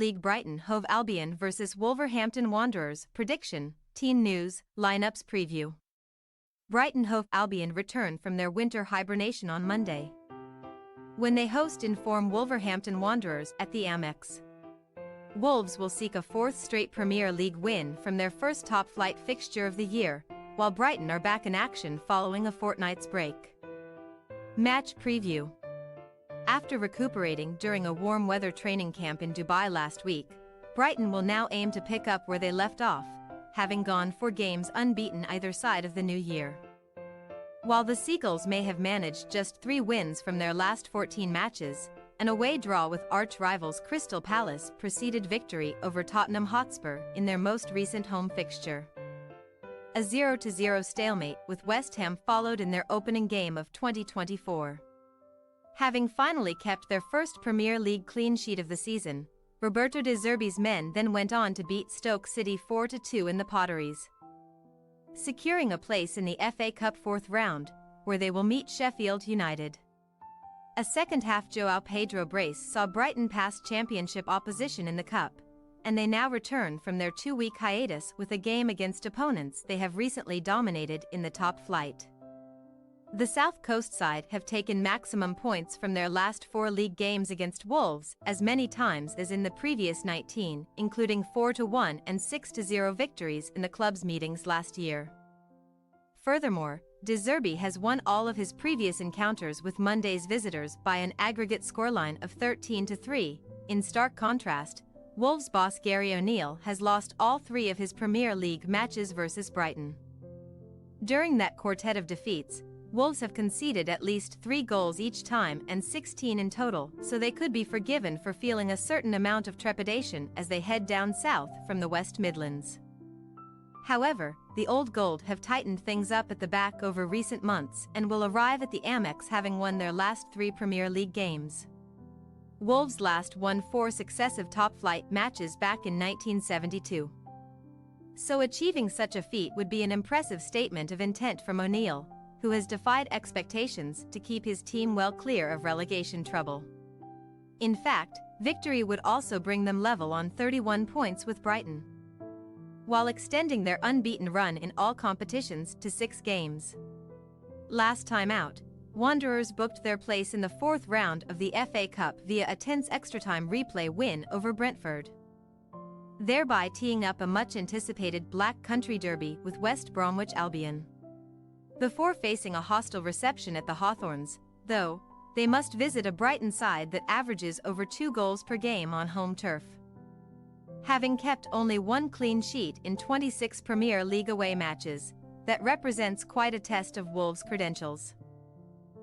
League Brighton Hove Albion vs Wolverhampton Wanderers, prediction, teen news, lineups preview. Brighton Hove Albion return from their winter hibernation on Monday, when they host in-form Wolverhampton Wanderers at the Amex. Wolves will seek a fourth straight Premier League win from their first top-flight fixture of the year, while Brighton are back in action following a fortnight's break. Match preview. After recuperating during a warm weather training camp in Dubai last week, Brighton will now aim to pick up where they left off, having gone 4 games unbeaten either side of the new year. While the Seagulls may have managed just 3 wins from their last 14 matches, an away draw with arch-rivals Crystal Palace preceded victory over Tottenham Hotspur in their most recent home fixture. A 0-0 stalemate with West Ham followed in their opening game of 2024. Having finally kept their first Premier League clean sheet of the season, Roberto De Zerbi's men then went on to beat Stoke City 4-2 in the Potteries, securing a place in the FA Cup 4th round, where they will meet Sheffield United. A second-half João Pedro brace saw Brighton pass championship opposition in the Cup, and they now return from their 2-week hiatus with a game against opponents they have recently dominated in the top flight. The South Coast side have taken maximum points from their last 4 league games against Wolves as many times as in the previous 19, including 4-1 and 6-0 victories in the club's meetings last year. Furthermore, De Zerbi has won all of his previous encounters with Monday's visitors by an aggregate scoreline of 13-3. In stark contrast, Wolves boss Gary O'Neill has lost all 3 of his Premier League matches versus Brighton. During that quartet of defeats, Wolves have conceded at least 3 goals each time and 16 in total, so they could be forgiven for feeling a certain amount of trepidation as they head down south from the West Midlands. However, the Old Gold have tightened things up at the back over recent months and will arrive at the Amex having won their last 3 Premier League games. Wolves last won 4 successive top-flight matches back in 1972. So achieving such a feat would be an impressive statement of intent from O'Neill, who has defied expectations to keep his team well clear of relegation trouble. In fact, victory would also bring them level on 31 points with Brighton, while extending their unbeaten run in all competitions to 6 games. Last time out, Wanderers booked their place in the 4th round of the FA Cup via a tense extra-time replay win over Brentford, thereby teeing up a much-anticipated Black Country derby with West Bromwich Albion. Before facing a hostile reception at the Hawthorns, though, they must visit a Brighton side that averages over 2 goals per game on home turf, having kept only 1 clean sheet in 26 Premier League away matches. That represents quite a test of Wolves' credentials.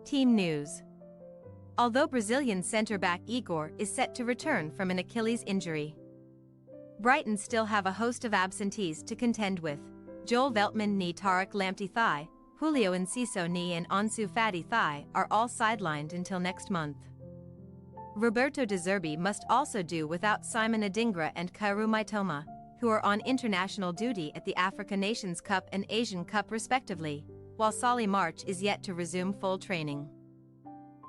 Team news. Although Brazilian centre-back Igor is set to return from an Achilles injury, Brighton still have a host of absentees to contend with. Joel Veltman knee, Tariq Lamptey thigh, Julio Enciso knee and Ansu Fati thigh are all sidelined until next month. Roberto De Zerbi must also do without Simon Adingra and Kaoru Mitoma, who are on international duty at the Africa Nations Cup and Asian Cup respectively, while Solly March is yet to resume full training.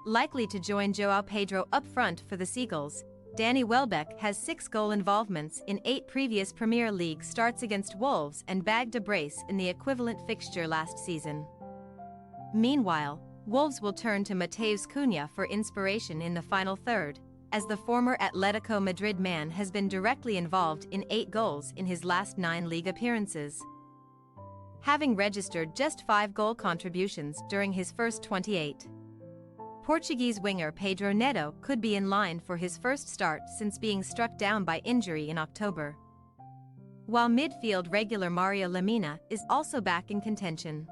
Likely to join João Pedro up front for the Seagulls, Danny Welbeck has 6 goal involvements in 8 previous Premier League starts against Wolves and bagged a brace in the equivalent fixture last season. Meanwhile, Wolves will turn to Mateus Cunha for inspiration in the final third, as the former Atletico Madrid man has been directly involved in 8 goals in his last 9 league appearances, having registered just 5 goal contributions during his first 28. Portuguese winger Pedro Neto could be in line for his first start since being struck down by injury in October, while midfield regular Mario Lemina is also back in contention.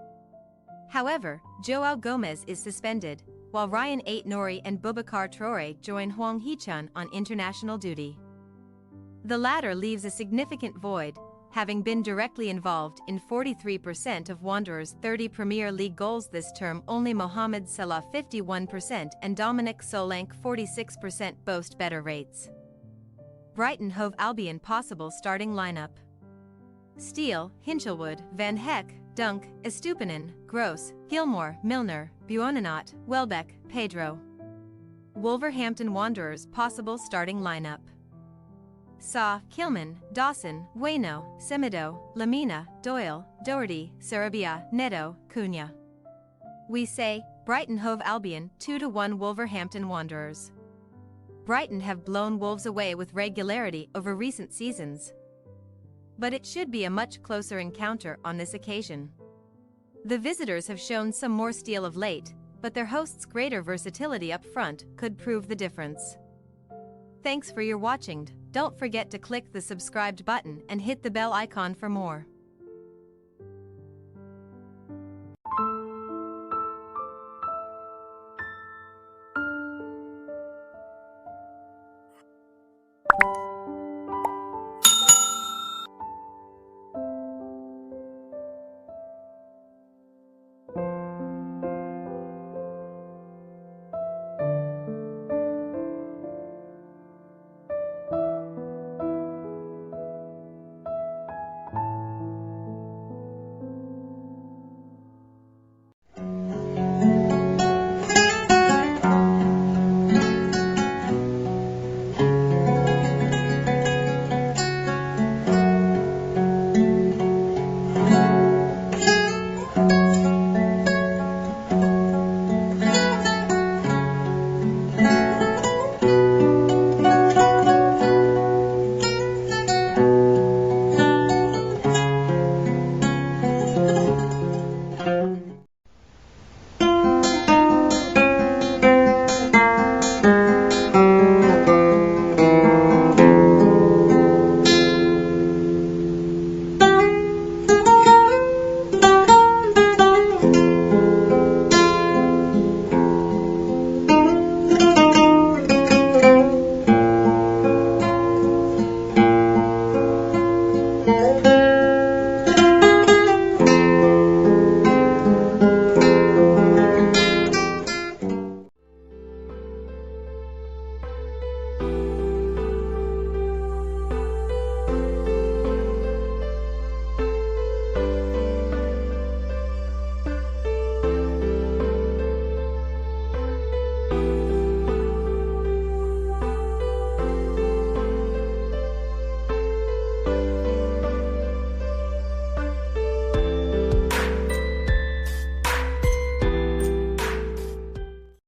However, João Gomes is suspended, while Ryan Ait-Nouri and Boubacar Traoré join Hwang Hee-chun on international duty. The latter leaves a significant void, having been directly involved in 43% of Wanderers' 30 Premier League goals this term. Only Mohamed Salah 51% and Dominic Solanke 46% boast better rates. Brighton Hove Albion possible starting lineup: Steele, Hinchelwood, Van Heck, Dunk, Estupinan, Gross, Gilmore, Milner, Buonanot, Welbeck, Pedro. Wolverhampton Wanderers possible starting lineup: Saw, Kilman, Dawson, Bueno, Semedo, Lamina, Doyle, Doherty, Sarabia, Neto, Cunha. We say, Brighton Hove Albion 2-1 Wolverhampton Wanderers. Brighton have blown Wolves away with regularity over recent seasons. But it should be a much closer encounter on this occasion. The visitors have shown some more steel of late, but their hosts' greater versatility up front could prove the difference. Thanks for your watching. Don't forget to click the subscribed button and hit the bell icon for more.